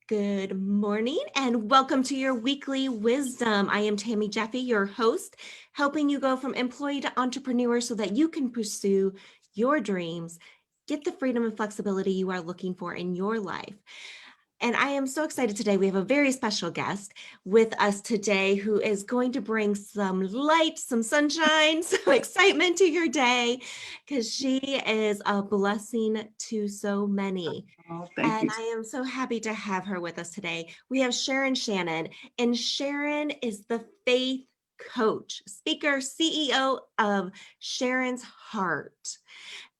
Good morning and welcome to your weekly wisdom. I am Tammy Jeffy, your host, helping you go from employee to entrepreneur so that you can pursue your dreams, get the freedom and flexibility you are looking for in your life. And I am so excited today. We have a very special guest with us today who is going to bring some light, some sunshine, some excitement to your day because she is a blessing to so many. Oh, thank And you. I am so happy to have her with us today. We have Sharon Shannon, and Sharon is the faith coach, speaker, CEO of Sharon's Heart,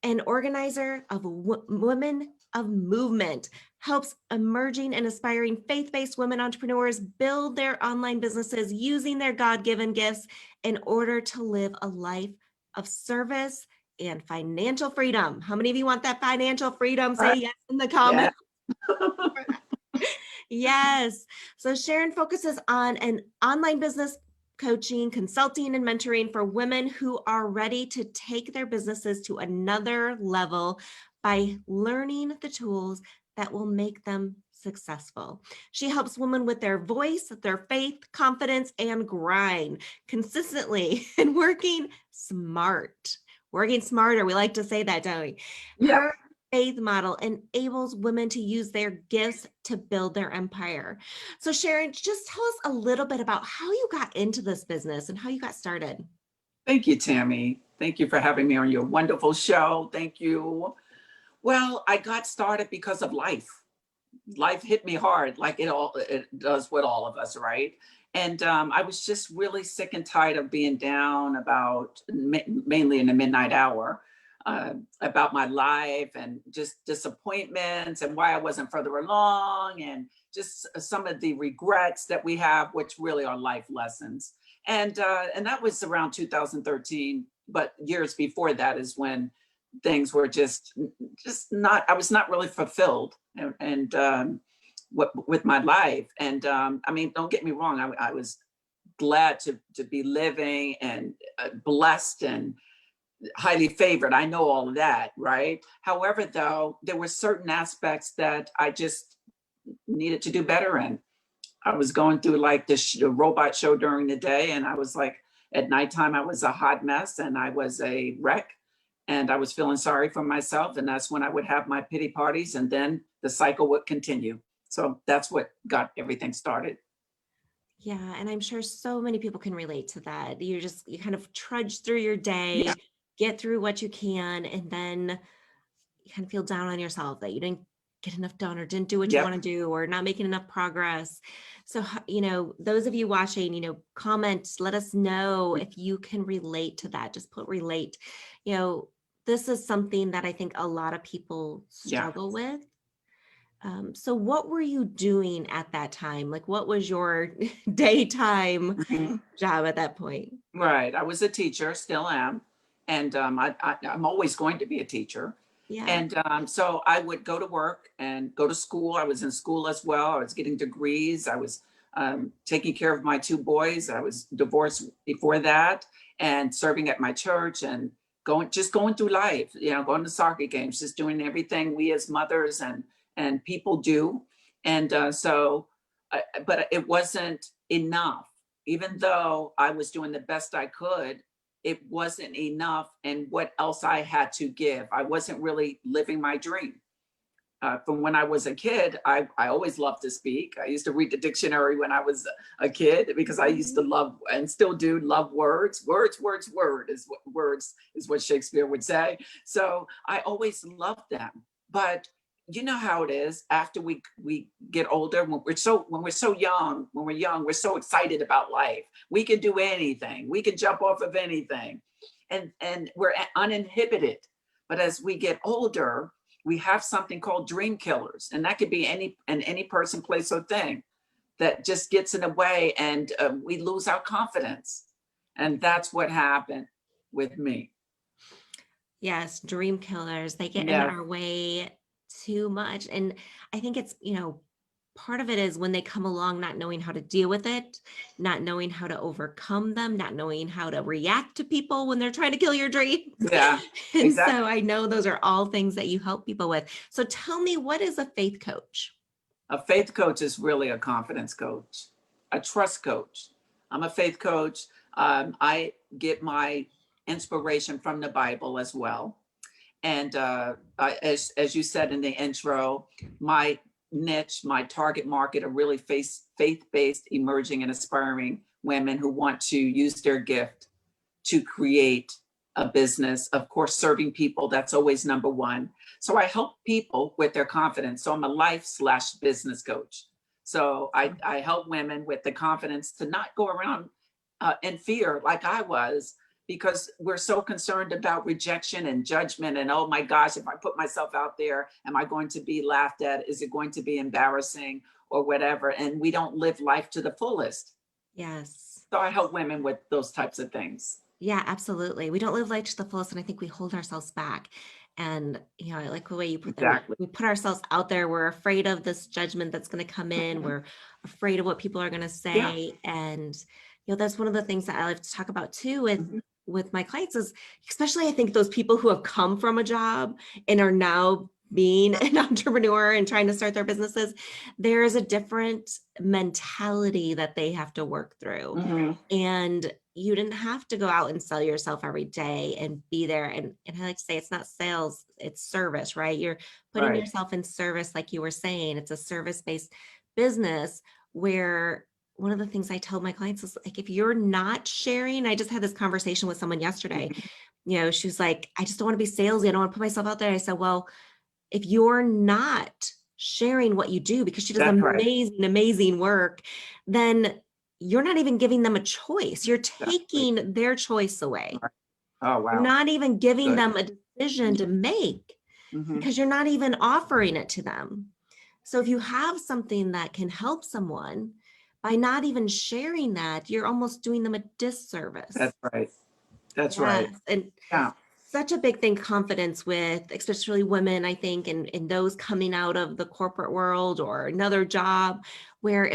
an organizer of Women of Movement, helps emerging and aspiring faith-based women entrepreneurs build their online businesses using their God-given gifts in order to live a life of service and financial freedom. How many of you want that financial freedom? Say yes in the Yeah. comments. Yes. So Sharon focuses on an online business coaching, consulting, and mentoring for women who are ready to take their businesses to another level by learning the tools that will make them successful. She helps women with their voice, their faith, confidence, and grind consistently and working smart. Working smarter. We like to say that, don't we? Yeah. Her faith model enables women to use their gifts to build their empire. So Sharon, just tell us a little bit about how you got into this business and how you got started. Thank you, Tammy. Thank you for having me on your wonderful show. Thank you. Well, I got started because of life. Life hit me hard, like it does with all of us, right? And I was just really sick and tired of being down about mainly in the midnight hour about my life and just disappointments and why I wasn't further along and just some of the regrets that we have, which really are life lessons. And that was around 2013, but years before that is when things were just not. I was not really fulfilled and with my life. And I mean, don't get me wrong. I was glad to be living and blessed and highly favored. I know all of that, right? However, though, there were certain aspects that I just needed to do better in. I was going through like the robot show during the day, and I was like, at nighttime, I was a hot mess and I was a wreck. And I was feeling sorry for myself. And that's when I would have my pity parties, and then the cycle would continue. So that's what got everything started. Yeah, and I'm sure so many people can relate to that. You kind of trudge through your Yeah. day, get through what you can, and then you kind of feel down on yourself that you didn't get enough done or didn't do what you Yep. want to do or not making enough progress. So, those of you watching, comment, let us know if you can relate to that. Just put relate. You know, this is something that I think a lot of people Yeah. struggle with. So what were you doing at that time? Like, what was your daytime Mhm. job at that point? Right. I was a teacher, still am. And I'm always going to be a teacher. Yeah. And so I would go to work and go to school. I was in school as well. I was getting degrees. I was taking care of my two boys. I was divorced before that and serving at my church and going through life, going to soccer games, just doing everything we as mothers and people do. And but it wasn't enough. Even though I was doing the best I could, it wasn't enough. And what else I had to give? I wasn't really living my dream. From when I was a kid, I always loved to speak. I used to read the dictionary when I was a kid because I used to Mhm. love and still do love words. Words is what Shakespeare would say. So I always loved them. But you know how it is after we get older, when we're young, we're so excited about life. We can do anything. We can jump off of anything. And we're uninhibited. But as we get older, we have something called dream killers, and that could be any person, place, or thing that just gets in the way, and we lose our confidence. And that's what happened with me. Yes, dream killers. They get in Yeah, our way too much. And I think it's, part of it is when they come along, not knowing how to deal with it, not knowing how to overcome them, not knowing how to react to people when they're trying to kill your dreams. yeah, And so exactly. I know those are all things that you help people with. So tell me, what is a faith coach? A faith coach is really a confidence coach, a trust coach. I'm a faith coach. I get my inspiration from the Bible as well. And as you said in the intro, my niche, my target market are really faith-based, emerging and aspiring women who want to use their gift to create a business. Of course, serving people, that's always number one. So I help people with their confidence. So I'm a life/business coach. So I help women with the confidence to not go around in fear like I was, because we're so concerned about rejection and judgment. And oh my gosh, if I put myself out there, am I going to be laughed at? Is it going to be embarrassing or whatever? And we don't live life to the fullest. Yes. So I help women with those types of things. Yeah, absolutely. We don't live life to the fullest, and I think we hold ourselves back. And I like the way you put that. Exactly. We put ourselves out there. We're afraid of this judgment that's going to come in. Mhm. We're afraid of what people are going to Yeah. say. And that's one of the things that I like to talk about too with Mhm. my clients is, especially I think those people who have come from a job and are now being an entrepreneur and trying to start their businesses. There is a different mentality that they have to work through. Mhm. And you didn't have to go out and sell yourself every day and be there. And I like to say it's not sales, it's service, right? You're putting Right. yourself in service, like you were saying. It's a service-based business where one of the things I tell my clients is like, if you're not sharing, I just had this conversation with someone yesterday. Mhm. She was like, I just don't want to be salesy. I don't want to put myself out there. I said, well, if you're not sharing what you do, because she does That's right. amazing, amazing work, then you're not even giving them a choice. You're Exactly. taking their choice away. Right. Oh, You're wow. not even giving Good. them a decision to make Mhm. because you're not even offering it to them. So if you have something that can help someone, by not even sharing that, you're almost doing them a disservice. That's right. That's right. Yes. And Yeah. such a big thing, confidence with especially women, I think, and those coming out of the corporate world or another job where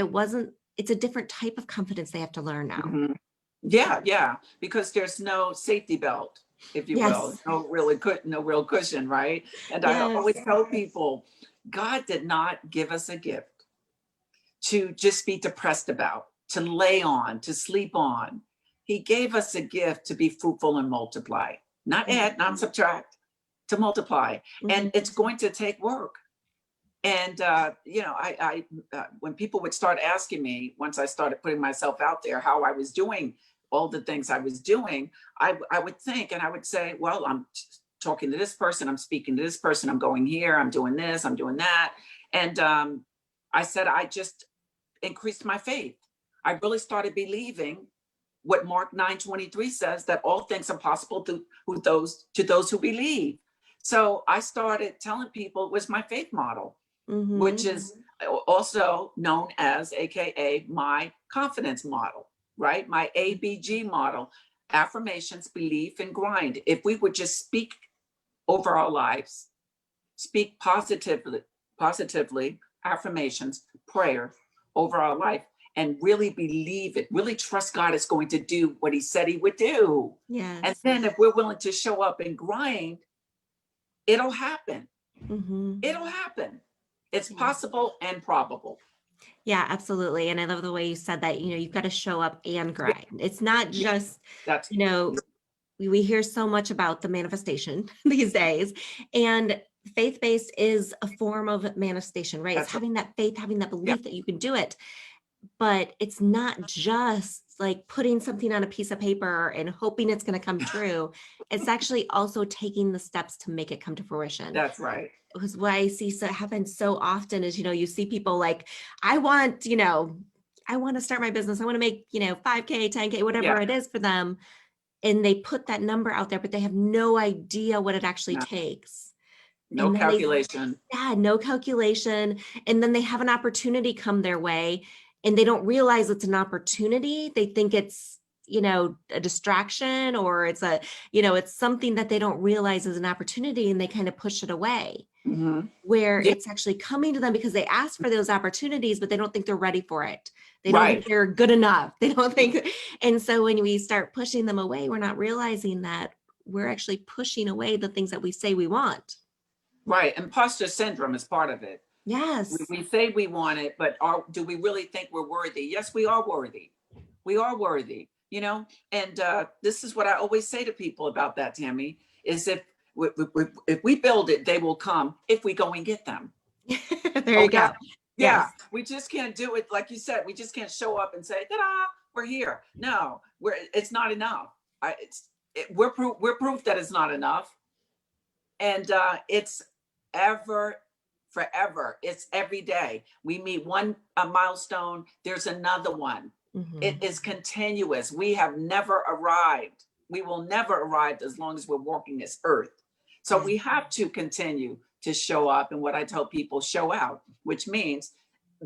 it's a different type of confidence they have to learn now. Mhm. Yeah, yeah, because there's no safety belt, if you will, Yes. no real cushion, right? And I always Yes. tell people, God did not give us a gift to just be depressed about, to lay on, to sleep on. He gave us a gift to be fruitful and multiply, not add, not subtract, to multiply. And Mhm. it's going to take work. And when people would start asking me, once I started putting myself out there, how I was doing all the things I was doing, I would think, and I would say, well, I'm talking to this person, I'm speaking to this person, I'm going here, I'm doing this, I'm doing that. And I said, I just increased my faith. I really started believing what Mark 9:23 says, that all things are possible to those who believe. So I started telling people it was my faith model, which Mhm. is also known as, AKA, my confidence model, right? My ABG model: affirmations, belief, and grind. If we would just speak over our lives, speak positively, affirmations, prayer over our life, and really believe it, really trust God is going to do what He said He would do. And Yes. then if we're willing to show up and grind, it'll happen. Mhm. It'll happen. It's Yeah. possible and probable. Yeah, absolutely. And I love the way you said that, you've got to show up and Yeah, grind. It's not yeah, just, that's you know, we hear so much about the manifestation these days, and faith-based is a form of manifestation, right? It's that's right. having that faith, having that Yeah. belief that you can do it. But it's not just like putting something on a piece of paper and hoping it's going to come true. It's actually also taking the steps to make it come to fruition. That's right. Because what I see happen so often is, you see people like, I want to start my business. I want to make, 5K, 10K, Yeah. whatever it is for them. And they put that number out there, but they have no idea what it actually No, takes. no And then calculation. no calculation. And then they have an opportunity come their way and they don't realize it's an opportunity. They think it's, a distraction, or it's something that they don't realize is an opportunity, and they kind of push it away, Hmm. where Yeah. it's actually coming to them because they asked for those opportunities, but they don't think they're ready for it. They don't think Right. they're good enough. They don't think. And so when we start pushing them away, we're not realizing that we're actually pushing away the things that we say we want. Right. Imposter syndrome is part of it. Yes. We say we want it, but do we really think we're worthy? Yes, we are worthy. We are worthy, you know? And this is what I always say to people about that, Tammy, is if we build it, they will come if we go and get them. There you Okay. go. Yeah. Yes. We just can't do it. Like you said, we just can't show up and say, ta-da, we're here. No, it's not enough. We're proof that it's not enough. And it's ever forever. It's every day we meet one a milestone, there's another one. It Mhm. is continuous. We have never arrived. We will never arrive as long as we're walking this earth. So Yes. we have to continue to show up, and what I tell people, show out, which means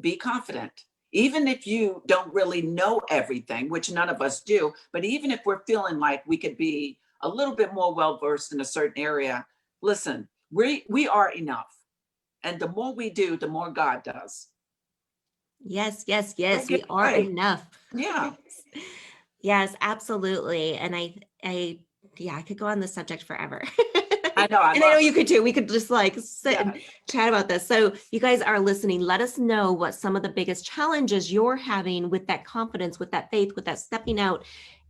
be confident. Even if you don't really know everything, which none of us do, but even if we're feeling like we could be a little bit more well versed in a certain area, listen, we are enough. And the more we do, the more God does. Yes, yes, We're yes. We getting are right. enough. Yeah. Yes, absolutely. And yeah, I could go on this subject forever. I know. I And I know love you it. could too. We could just like sit Yeah. and chat about this. So you guys are listening. Let us know what some of the biggest challenges you're having with that confidence, with that faith, with that stepping out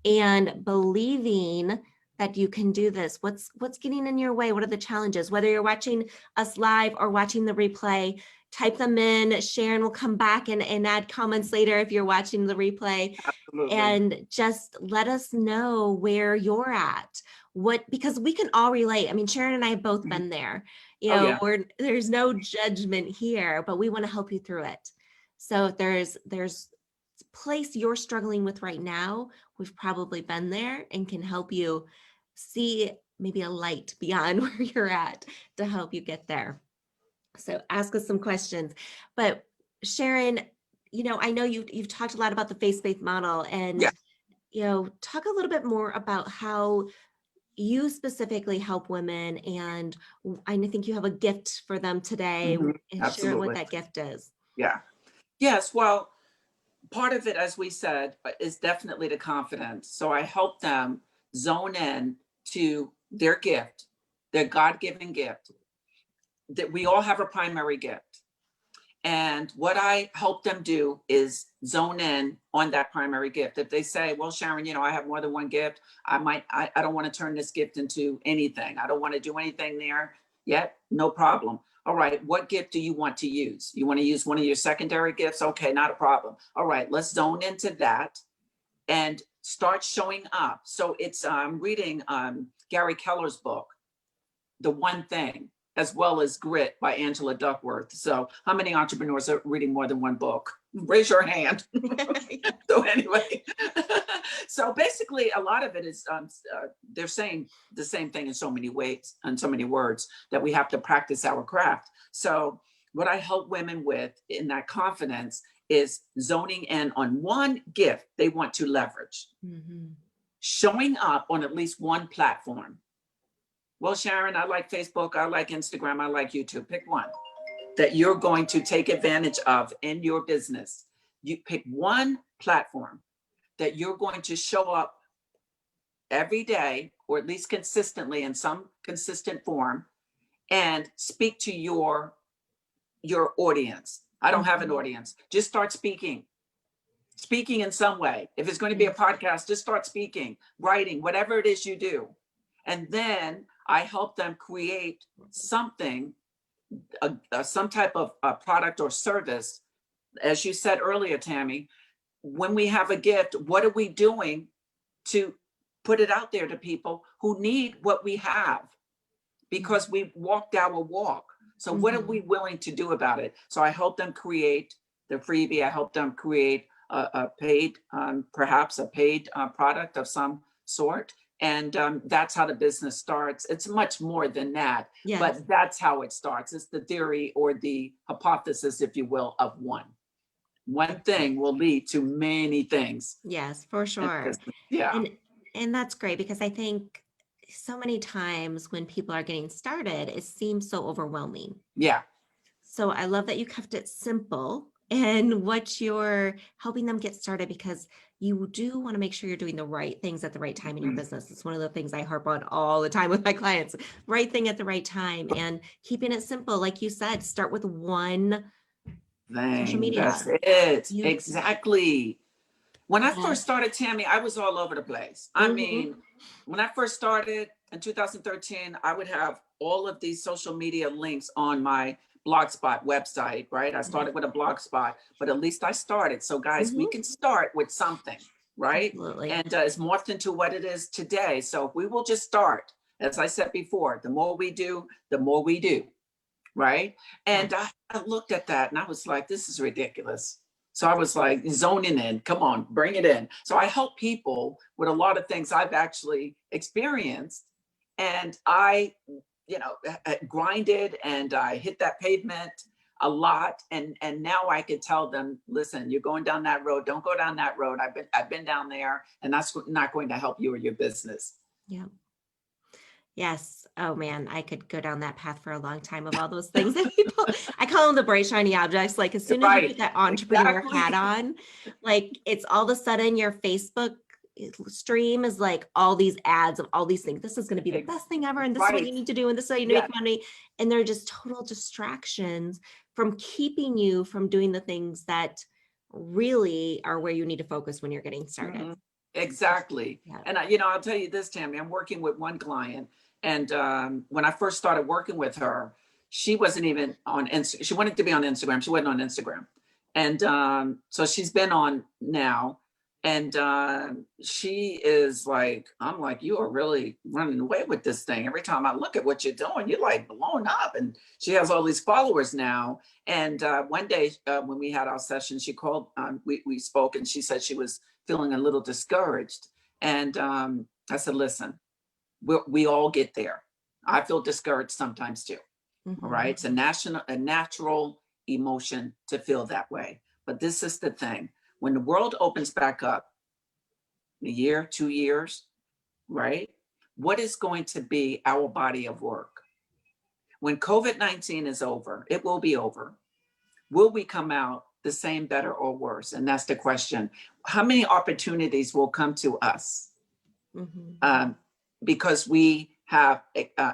and believing that you can do this. What's getting in your way? What are the challenges? Whether you're watching us live or watching the replay, type them in. Sharon will come back and add comments later if you're watching the replay, Absolutely. and just let us know where you're at. Because we can all relate. I mean, Sharon and I have both Mhm. been there. Oh yeah. There's no judgment here, but we want to help you through it. So if there's place you're struggling with right now, we've probably been there and can help you see maybe a light beyond where you're at to help you get there. So ask us some questions. But Sharon, I know you've talked a lot about the faith-based model, Yeah. and talk a little bit more about how you specifically help women. And I think you have a gift for them today, Mhm. and share what Absolutely. that gift is. Yeah. Yes. Well, part of it, as we said, is definitely the confidence. So I help them zone in to their gift, their God given gift, that we all have a primary gift. And what I help them do is zone in on that primary gift. If they say, well, Sharon, I have more than one gift, I don't want to turn this gift into anything. I don't want to do anything there yet. No problem. All right. What gift do you want to use? You want to use one of your secondary gifts? Okay, not a problem. All right. Let's zone into that and start showing up. So it's reading Gary Keller's book, The One Thing, as well as Grit by Angela Duckworth. So, how many entrepreneurs are reading more than one book? Raise your hand. So, anyway, so basically, a lot of it is they're saying the same thing in so many ways and so many words that we have to practice our craft. So, what I help women with in that confidence is zoning in on one gift they want to leverage, Mhm. showing up on at least one platform. Well, Sharon, I like Facebook, I like Instagram, I like YouTube. Pick one that you're going to take advantage of in your business. You pick one platform that you're going to show up every day, or at least consistently in some consistent form, and speak to your audience. I don't have an Mhm. audience. Just start speaking in some way. If it's going to be a Yes. podcast, just start speaking, writing, whatever it is you do. And then I help them create something, some type of a product or service. As you said earlier, Tammy, when we have a gift, what are we doing to put it out there to people who need what we have? Because we walked our walk. So what are we Mhm. willing to do about it? So I help them create the freebie. I help them create a paid, perhaps a paid product of some sort. And that's how the business starts. It's much more than that, Yes. but that's how it starts. It's the theory or the hypothesis, if you will, of one. One thing will lead to many things Yes, for in sure. business. Yeah. And and that's great, because I think so many times when people are getting started, it seems so overwhelming. Yeah. So I love that you kept it simple and what you're helping them get started, because you do want to make sure you're doing the right things at the right time in your Mhm. business. It's one of the things I harp on all the time with my clients. Right thing at the right time, and keeping it simple. Like you said, start with one social Thing. That's media. it. You Exactly. When I first Yes. started, Tammy, I was all over the place. I Mhm. mean, when I first started in 2013, I would have all of these social media links on my Blogspot website, right? I Yes. started with a Blogspot, but at least I started. So, guys, we Mhm. can start with something, right? Absolutely. And it's morphed into what it is today. So, if we will just start, as I said before, the more we do, the more we do, right? Yes. And I looked at that and I was like, this is ridiculous. So I was like zoning in, come on, bring it in. So I help people with a lot of things I've actually experienced. And I, grinded and I hit that pavement a lot. And now I could tell them, listen, you're going down that road. Don't go down that road. I've been down there, and that's not going to help you or your business. Yeah. Yes. Oh man, I could go down that path for a long time of all those things that people, I call them the bright shiny objects. Like as soon as you Right. put that entrepreneur hat Exactly. on, like it's all of a sudden your Facebook stream is like all these ads of all these things. This is going to be the Ex- best thing ever. And this is what right. you need to do. And this is how you Yeah. make money. And they're just total distractions from keeping you from doing the things that really are where you need to focus when you're getting started. Mhm. Exactly. Yeah. And I'll tell you this, Tammy, I'm working with one client, and when I first started working with her, she wasn't even on Insta. She wanted to be on Instagram. She wasn't on Instagram, and so she's been on now, and she is like, I'm like, you are really running away with this thing. Every time I look at what you're doing, you're like blown up, and she has all these followers now. And one day when we had our session, she called. We spoke, and she said she was feeling a little discouraged. And I said, listen, we all get there. I feel discouraged sometimes too. All right. Mhm. It's a natural emotion to feel that way. But this is the thing. When the world opens back up, a year, 2 years, right? What is going to be our body of work? When COVID-19 is over, it will be over. Will we come out the same, better, or worse? And that's the question. How many opportunities will come to us Mhm. um, because we have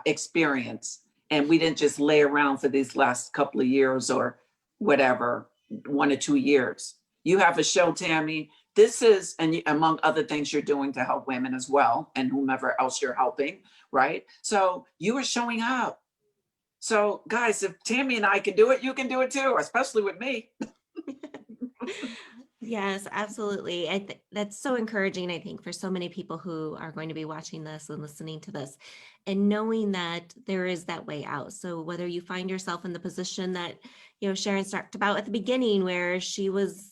experience and we didn't just lay around for these last couple of years or whatever, 1 or 2 years? You have a show, Tammy. This is, and among other things you're doing to help women as well, and whomever else you're helping, right? So you are showing up. So, guys, if Tammy and I can do it, you can do it too, especially with me. Yes, absolutely. That's so encouraging, I think, for so many people who are going to be watching this and listening to this, and knowing that there is that way out. So whether you find yourself in the position that, Sharon talked about at the beginning, where she was,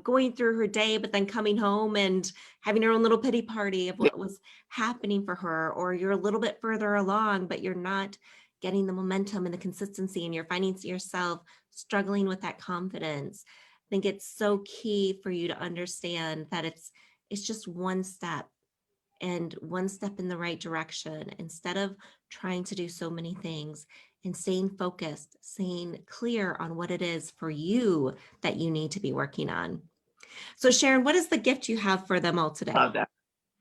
going through her day, but then coming home and having her own little pity party of Yeah. what was happening for her, or you're a little bit further along, but you're not getting the momentum and the consistency, and you're finding yourself struggling with that confidence. I think it's so key for you to understand that it's just one step, and one step in the right direction, instead of trying to do so many things, and staying focused, staying clear on what it is for you that you need to be working on. So Sharon, what is the gift you have for them all today? Love that.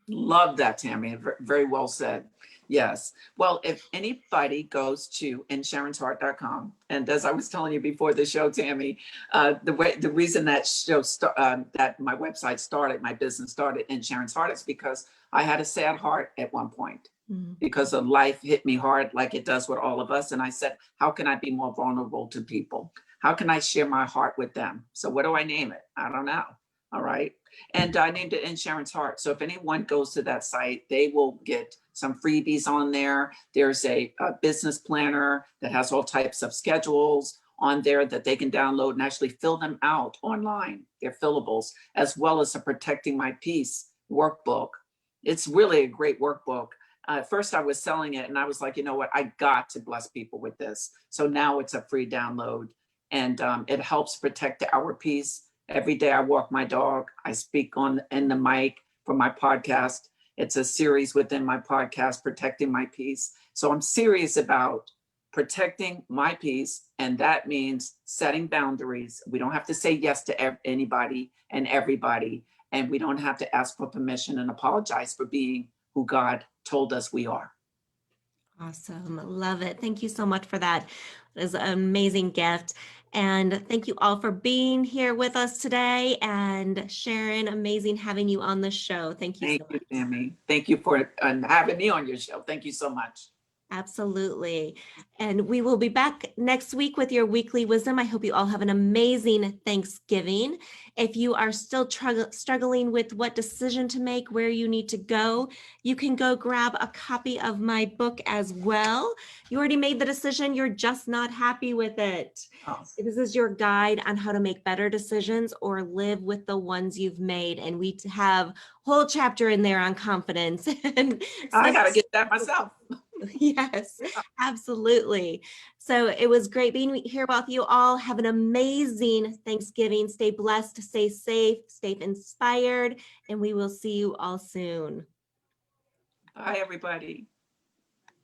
Love that, Tammy. Very well said. Yes. Well, if anybody goes to insharonsheart.com, and as I was telling you before the show, Tammy, the reason that that my website started, my business started in Sharon's Heart, is because I had a sad heart at one point Mm. because of life hit me hard like it does with all of us. And I said, how can I be more vulnerable to people? How can I share my heart with them? So what do I name it? I don't know. All right. And I named it In Sharon's Heart. So if anyone goes to that site, they will get some freebies on there. There's a business planner that has all types of schedules on there that they can download and actually fill them out online. They're fillables, as well as a Protecting My Peace workbook. It's really a great workbook. At first, I was selling it and I was like, you know what? I got to bless people with this. So now it's a free download, and it helps protect our peace. Every day I walk my dog. I speak on in the mic for my podcast. It's a series within my podcast, Protecting My Peace. So I'm serious about protecting my peace, and that means setting boundaries. We don't have to say yes to anybody and everybody. and we don't have to ask for permission and apologize for being who God told us we are. Awesome. Love it. Thank you so much for that. It is an amazing gift. And thank you all for being here with us today. And Sharon, amazing having you on the show. Thank you Thank so you, much. Tammy. Thank you for having me on your show. Thank you so much. Absolutely. And we will be back next week with your weekly wisdom. I hope you all have an amazing Thanksgiving. If you are still struggling with what decision to make, where you need to go, you can go grab a copy of my book as well. You already made the decision, you're just not happy with it. Oh, This is your guide on how to make better decisions or live with the ones you've made. And we have a whole chapter in there on confidence and I got to steps. get that myself. Yes, absolutely. So it was great being here with you all. Have an amazing Thanksgiving. Stay blessed, stay safe, stay inspired, and we will see you all soon. Bye, everybody.